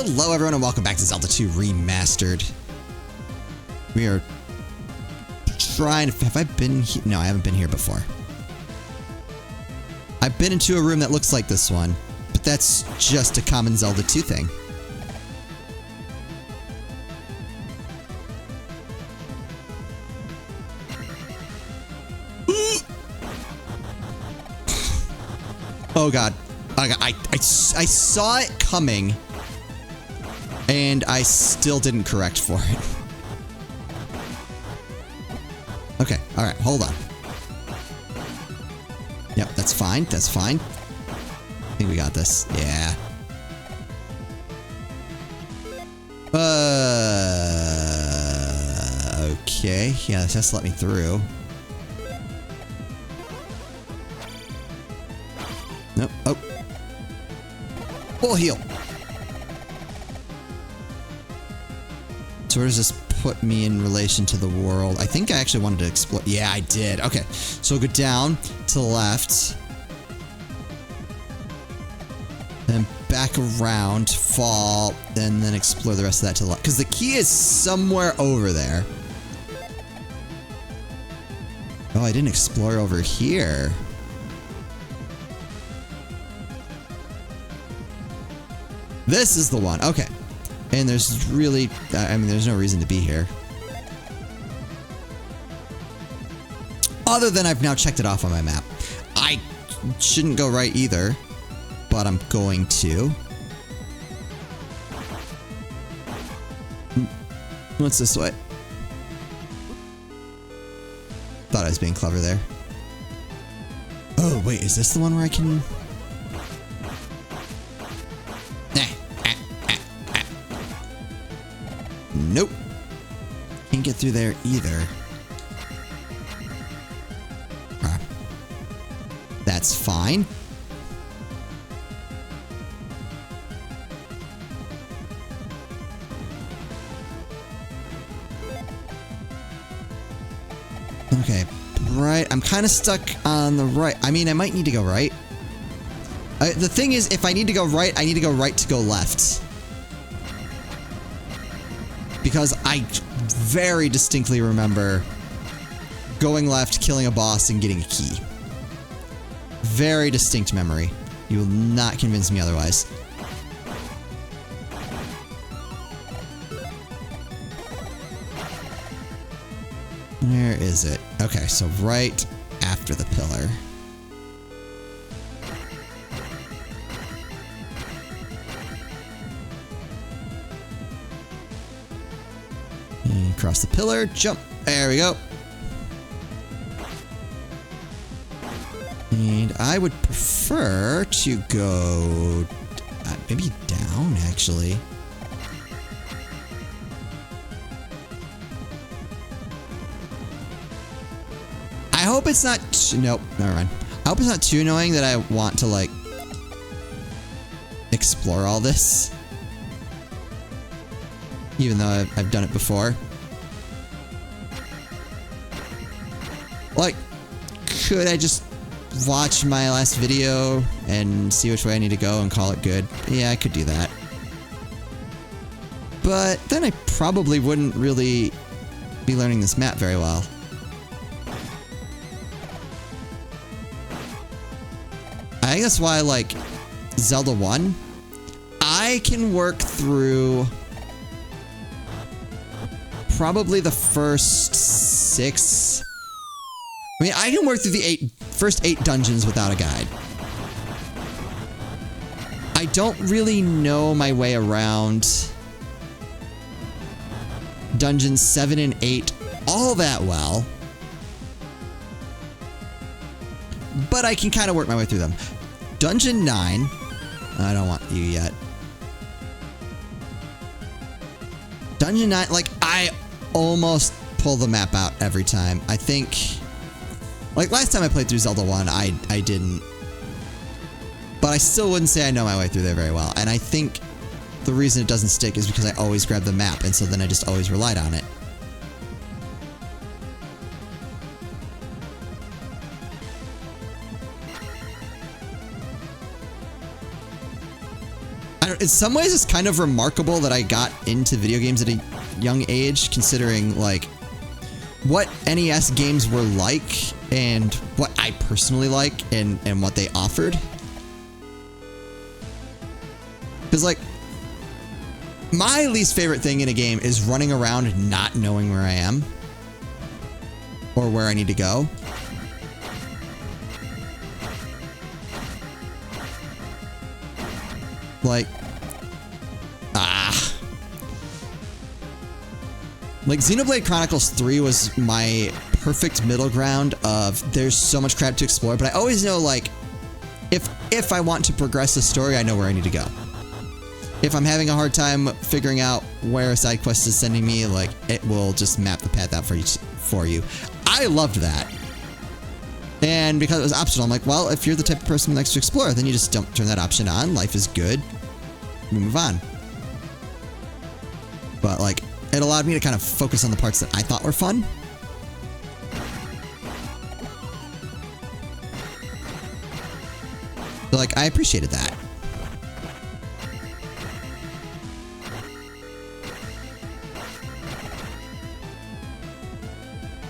Hello everyone and welcome back to Zelda 2 Remastered. We are trying to... Have I been here? No, I haven't been here before. I've been into a room that looks like this one, but that's just a common Zelda 2 thing. Oh god. I saw it coming, and I still didn't correct for it. Okay, alright, hold on. Yep, that's fine, that's fine. I think we got this. Yeah. Okay. Yeah, this has to let me through. Nope. Oh. Full heal. So where does this put me in relation to the world? I think I actually wanted to explore. Yeah, I did. Okay. So go down to the left. Then back around, fall, and then explore the rest of that to the left. Because the key is somewhere over there. Oh, I didn't explore over here. This is the one. Okay. And there's really... I mean, there's no reason to be here. Other than I've now checked it off on my map. I shouldn't go right either. But I'm going to. What's this way? Thought I was being clever there. Oh, wait. Is this the one where I can... Nope. Can't get through there either. That's fine. Okay, right. I'm kind of stuck on the right. I mean, I might need to go right. The thing is, if I need to go right, I need to go right to go left. Because I very distinctly remember going left, killing a boss, and getting a key. Very distinct memory. You will not convince me otherwise. Where is it? Okay, so right after the pillar. Across the pillar, jump. There we go. And I would prefer to go maybe down, actually. I hope it's not... Nope, never mind. I hope it's not too annoying that I want to, like, explore all this. Even though I've done it before. Like, could I just watch my last video and see which way I need to go and call it good? Yeah, I could do that. But then I probably wouldn't really be learning this map very well. I think that's why I like Zelda 1. I can work through probably the first 6... I mean, I can work through the first 8 dungeons without a guide. I don't really know my way around dungeons 7 and 8 all that well. But I can kind of work my way through them. Dungeon 9. I don't want you yet. Dungeon 9, like, I almost pull the map out every time. I think... Like, last time I played through Zelda 1, I didn't. But I still wouldn't say I know my way through there very well. And I think the reason it doesn't stick is because I always grab the map, and so then I just always relied on it. in some ways it's kind of remarkable that I got into video games at a young age, considering like what NES games were like and what I personally like and what they offered. Because like my least favorite thing in a game is running around not knowing where I am or where I need to go. Like, like Xenoblade Chronicles 3 was my perfect middle ground of there's so much crap to explore, but I always know like if I want to progress the story, I know where I need to go. If I'm having a hard time figuring out where a side quest is sending me, like it will just map the path out for you. I loved that. And because it was optional, I'm like, well, if you're the type of person who likes to explore, then you just don't turn that option on. Life is good. We move on. But like, it allowed me to kind of focus on the parts that I thought were fun. So like, I appreciated that.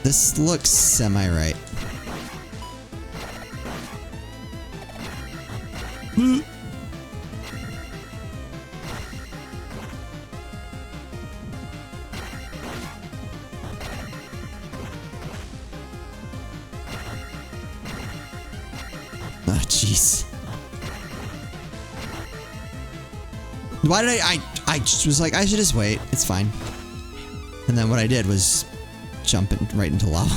This looks semi-right. Oh, jeez. Why did I just was like, I should just wait. It's fine. And then what I did was jump right into lava.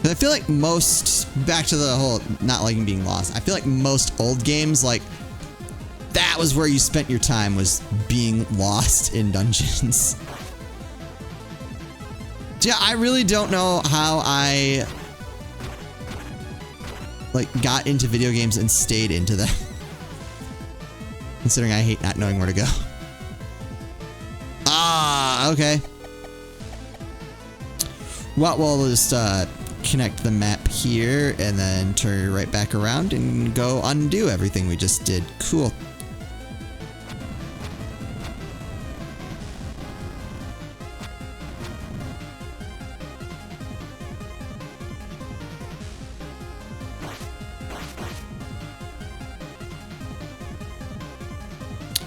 I feel like most, back to the whole not liking being lost, I feel like most old games, like, that was where you spent your time, was being lost in dungeons. Yeah, I really don't know how I, like, got into video games and stayed into them. Considering I hate not knowing where to go. Ah, okay. Well, we'll just, connect the map here and then turn right back around and go undo everything we just did. Cool.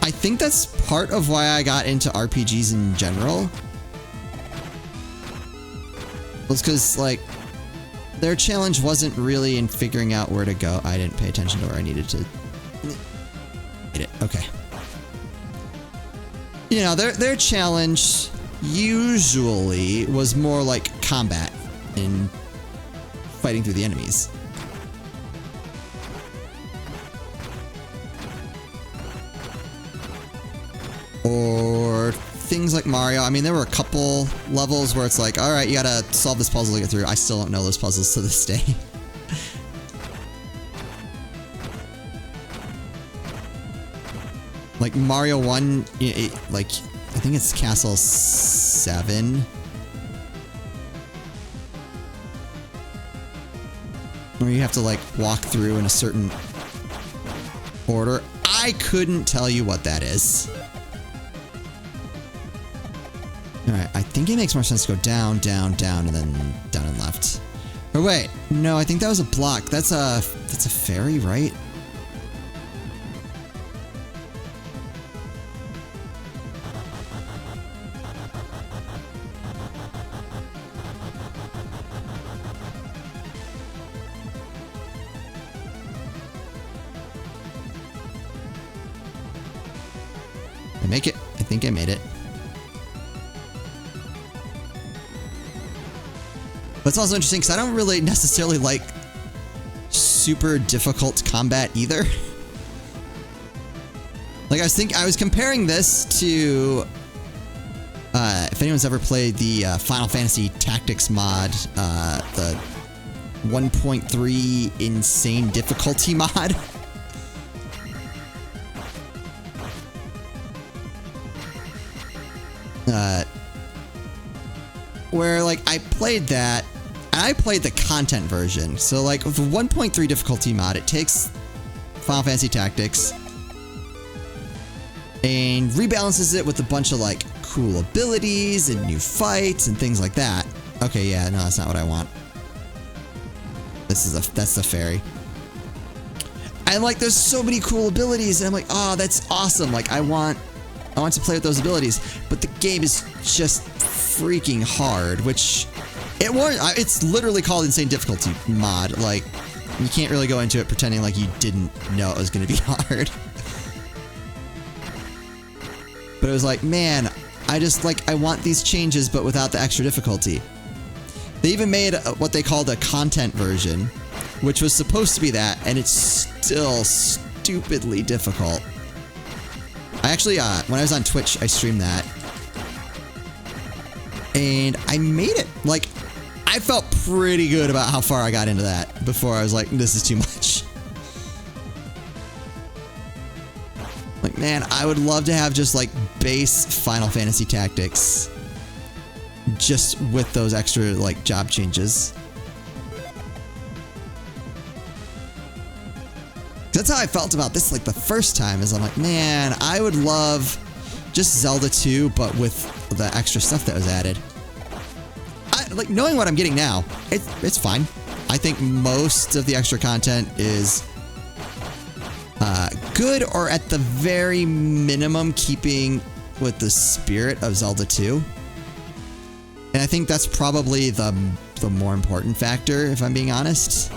I think that's part of why I got into RPGs in general. Was because, like, their challenge wasn't really in figuring out where to go. I didn't pay attention to where I needed to. Hit it. Okay. You know, their challenge usually was more like combat and fighting through the enemies. Or things like Mario. I mean, there were a couple levels where it's like, all right, you gotta solve this puzzle to get through. I still don't know those puzzles to this day. Like Mario 1, like, I think it's Castle 7. Where you have to, like, walk through in a certain order. I couldn't tell you what that is. Alright, I think it makes more sense to go down, down, down, and then down and left. Or wait, no, I think that was a block. That's a ferry, right? I make it. I think I made it. But it's also interesting because I don't really necessarily like super difficult combat either. Like I was comparing this to if anyone's ever played the Final Fantasy Tactics mod, the 1.3 insane difficulty mod. Where, like, I played that, and I played the content version. So, like, with the 1.3 difficulty mod, it takes Final Fantasy Tactics. And rebalances it with a bunch of like cool abilities and new fights and things like that. Okay, yeah, no, that's not what I want. That's the fairy. And like there's so many cool abilities and I'm like, oh, that's awesome. Like I want to play with those abilities, but the game is just freaking hard, which it's literally called Insane Difficulty mod. Like you can't really go into it pretending like you didn't know it was going to be hard. But it was like, man, I want these changes, but without the extra difficulty. They even made what they called a content version, which was supposed to be that, and it's still stupidly difficult. I actually, when I was on Twitch, I streamed that. And I made it. Like, I felt pretty good about how far I got into that before I was like, this is too much. Like, man, I would love to have just like base Final Fantasy Tactics just with those extra like job changes. That's how I felt about this like the first time, is I'm like, man, I would love just Zelda 2 but with the extra stuff that was added. Like knowing what I'm getting now, it's fine. I think most of the extra content is good, or at the very minimum keeping with the spirit of Zelda 2. And I think that's probably the more important factor, if I'm being honest.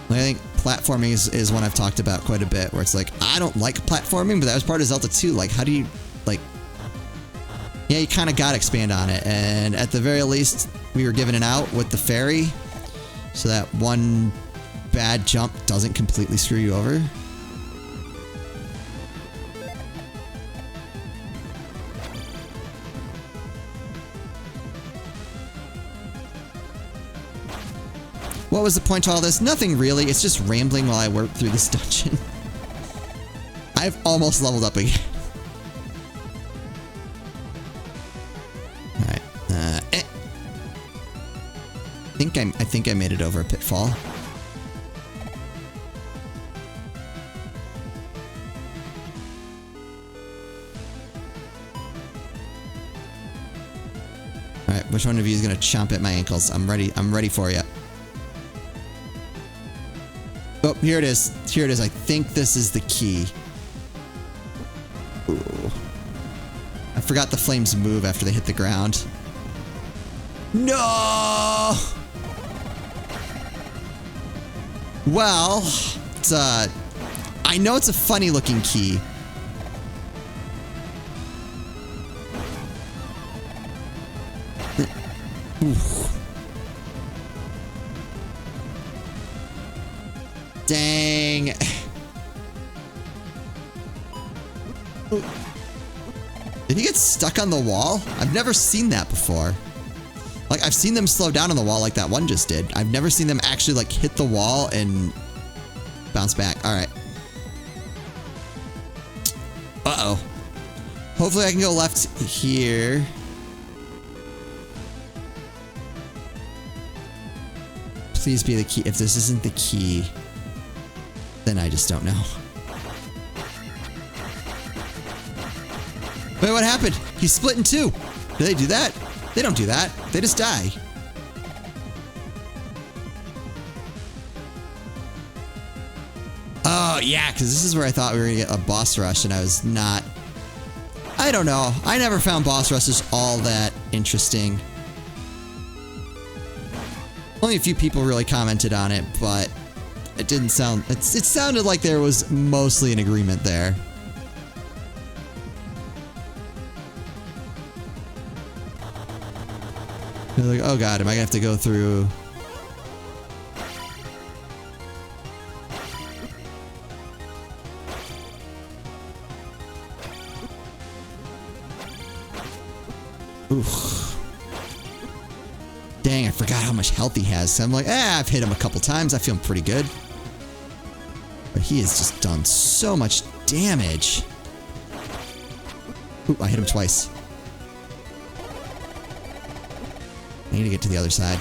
I think platforming is one I've talked about quite a bit, where it's like, I don't like platforming, but that was part of Zelda 2. Like, how do you, like, yeah, you kind of got to expand on it. And at the very least, we were given an out with the fairy, so that one bad jump doesn't completely screw you over. What was the point to all this? Nothing really. It's just rambling while I work through this dungeon. I've almost leveled up again. Alright. I think I made it over a pitfall. Alright, which one of you is gonna chomp at my ankles? I'm ready for you. Oh, here it is. Here it is. I think this is the key. Ooh. I forgot the flames move after they hit the ground. No! Well, it's I know it's a funny looking key. Oof. Dang. Did he get stuck on the wall? I've never seen that before. Like, I've seen them slow down on the wall like that one just did. I've never seen them actually, like, hit the wall and bounce back. Alright. Uh-oh. Hopefully I can go left here. Please be the key. If this isn't the key, then I just don't know. Wait, what happened? He split in two. Do they do that? They don't do that. They just die. Oh, yeah, because this is where I thought we were going to get a boss rush, and I was not. I don't know. I never found boss rushes all that interesting. Only a few people really commented on it, but it didn't sound. It sounded like there was mostly an agreement there. They're like, oh god, am I gonna have to go through? Oof. Dang, I forgot how much health he has. So I'm like, I've hit him a couple times. I feel pretty good. But he has just done so much damage. Ooh, I hit him twice. I need to get to the other side.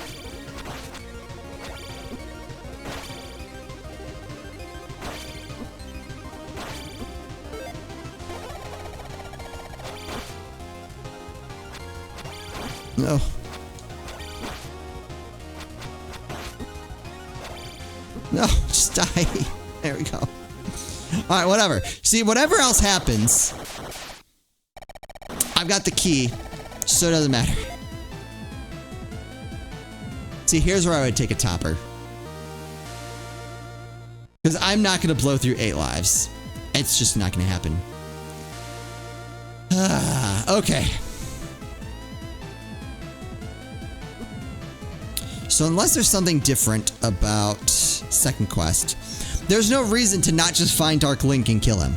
No. No, just die. There we go. Alright, whatever. See, whatever else happens, I've got the key, so it doesn't matter. See, here's where I would take a topper. Because I'm not going to blow through 8 lives. It's just not going to happen. Okay. So unless there's something different about second quest, there's no reason to not just find Dark Link and kill him.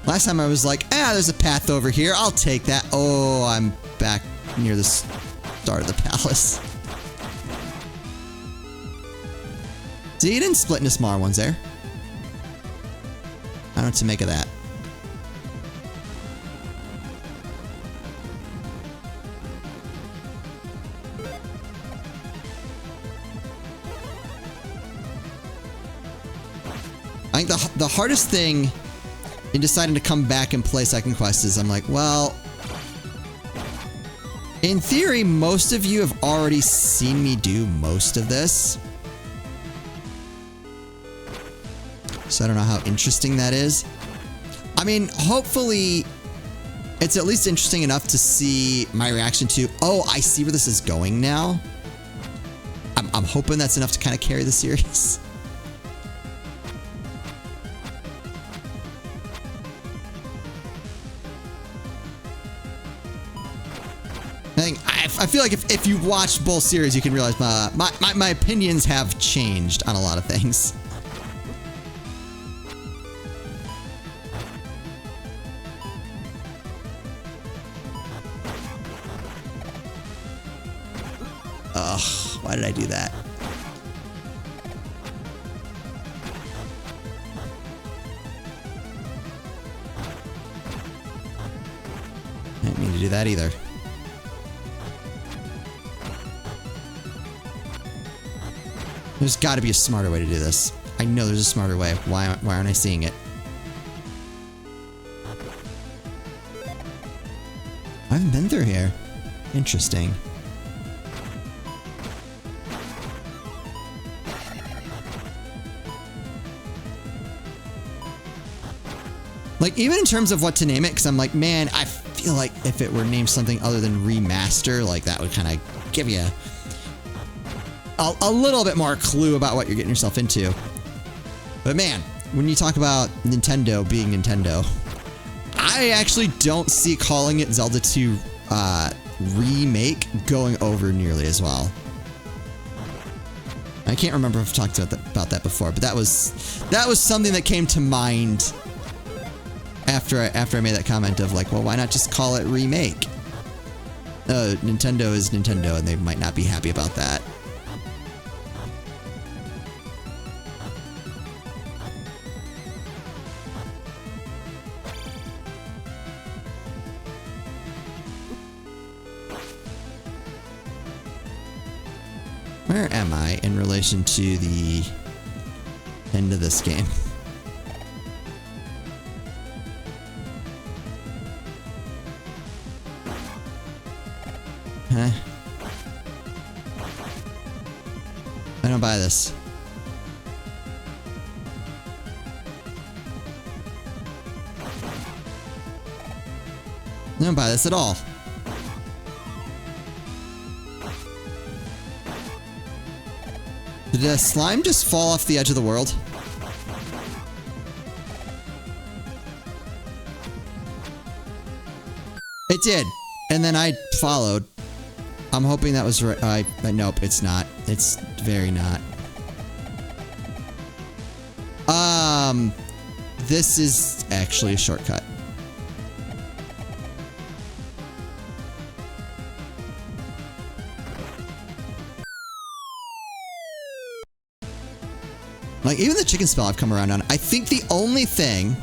Last time I was like, there's a path over here. I'll take that. Oh, I'm back near the start of the palace. See, you didn't split into smaller ones there. I don't know what to make of that. I think the hardest thing in deciding to come back and play second quest is I'm like, well, in theory, most of you have already seen me do most of this. So I don't know how interesting that is. I mean, hopefully it's at least interesting enough to see my reaction to, oh, I see where this is going now. I'm hoping that's enough to kind of carry the series. I feel like if you've watched both series, you can realize my opinions have changed on a lot of things. Ugh, why did I do that? I didn't mean to do that either. There's got to be a smarter way to do this. I know there's a smarter way. Why aren't I seeing it? I haven't been through here. Interesting. Like, even in terms of what to name it, because I'm like, man, I feel like if it were named something other than remaster, like that would kind of give you a little bit more clue about what you're getting yourself into. But man, when you talk about Nintendo being Nintendo, I actually don't see calling it Zelda 2 remake going over nearly as well. I can't remember if I've talked about that before, but that was something that came to mind after I made that comment of like, well, why not just call it remake? Nintendo is Nintendo, and they might not be happy about that. Where am I in relation to the end of this game? Huh? I don't buy this. I don't buy this at all. Did the slime just fall off the edge of the world? It did. And then I followed. I'm hoping that was right. Nope, it's not. It's very not. This is actually a shortcut. Like, thing. Even the chicken spell I've come around on. I think the only thing,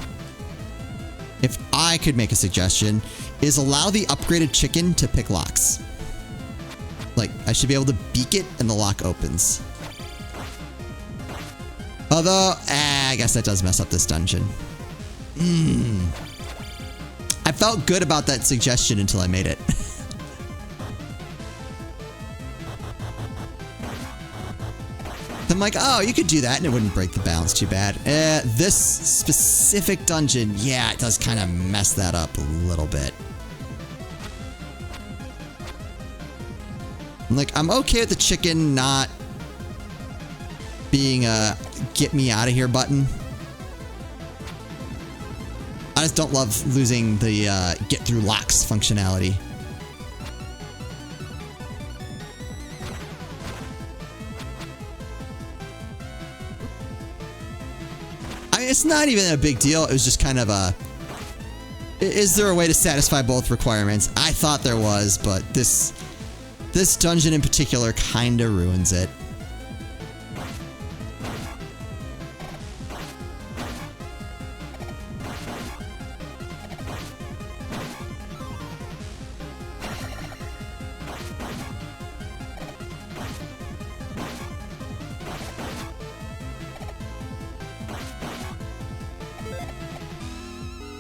if I could make a suggestion, is allow the upgraded chicken to pick locks. Like, I should be able to beak it and the lock opens. Although, I guess that does mess up this dungeon. I felt good about that suggestion until I made it. I'm like, oh, you could do that and it wouldn't break the balance too bad. This specific dungeon, yeah, it does kind of mess that up a little bit. Like, I'm okay with the chicken not being a get me out of here button. I just don't love losing the get through locks functionality. I mean, it's not even a big deal. It was just kind of a... Is there a way to satisfy both requirements? I thought there was, but this dungeon in particular kind of ruins it.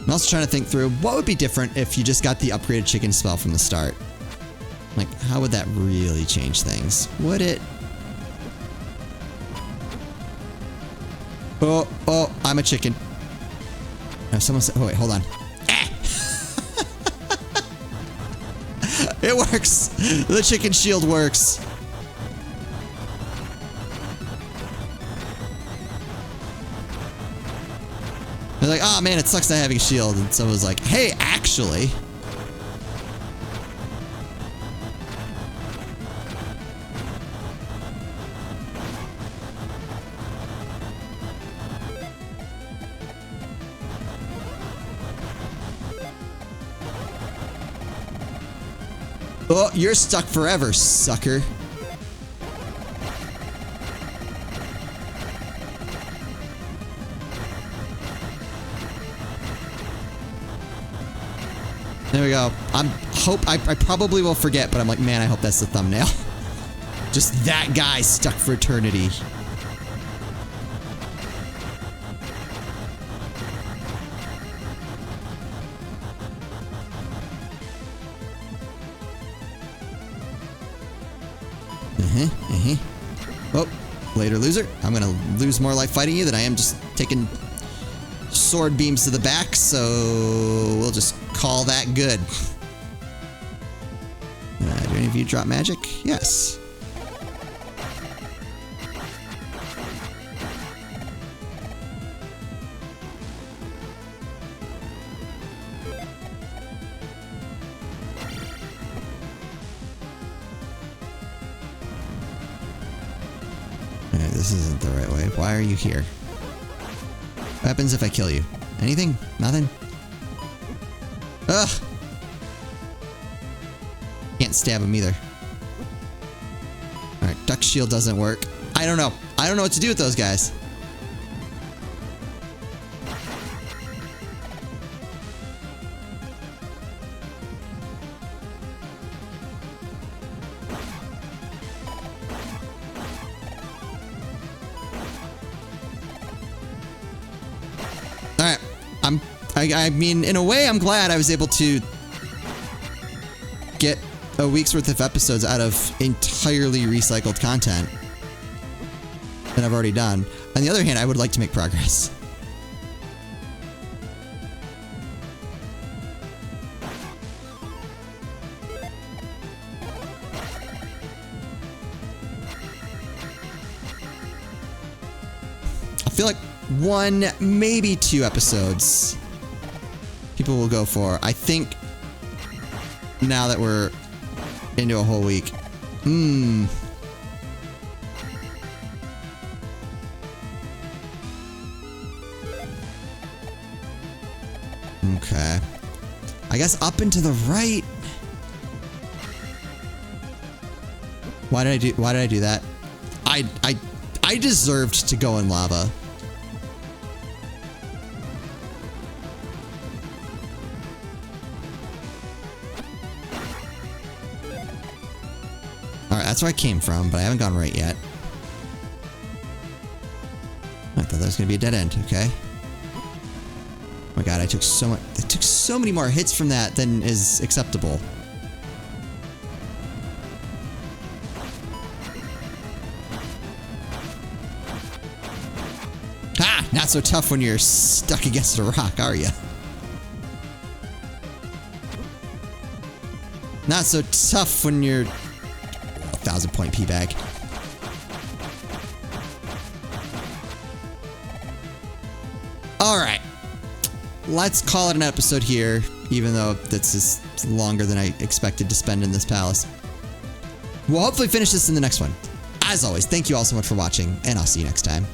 I'm also trying to think through what would be different if you just got the upgraded chicken spell from the start. Like, how would that really change things? Would it? Oh, I'm a chicken. No, someone said, oh wait, hold on. Ah! It works. The chicken shield works. They're like, oh man, it sucks not having a shield. And someone was like, hey, actually. Oh, you're stuck forever, sucker. There we go. I probably will forget, but I'm like, man, I hope that's the thumbnail. Just that guy stuck for eternity. Oh, later loser. I'm gonna lose more life fighting you than I am just taking sword beams to the back, so we'll just call that good. Do any of you drop magic? Yes. This isn't the right way. Why are you here? What happens if I kill you? Anything? Nothing? Ugh! Can't stab him either. Alright, duck shield doesn't work. I don't know. I don't know what to do with those guys. Alright. I mean, in a way, I'm glad I was able to get a week's worth of episodes out of entirely recycled content that I've already done. On the other hand, I would like to make progress. I feel like 1, maybe 2 episodes people will go for. I think now that we're into a whole week. Okay. I guess up and to the right. Why did I do that? I deserved to go in lava. That's where I came from, but I haven't gone right yet. I thought that was going to be a dead end. Okay. Oh my god, I took so many more hits from that than is acceptable. Ha! Not so tough when you're stuck against a rock, are you? Not so tough when you're 1,000-point P-bag. Alright. Let's call it an episode here, even though this is longer than I expected to spend in this palace. We'll hopefully finish this in the next one. As always, thank you all so much for watching, and I'll see you next time.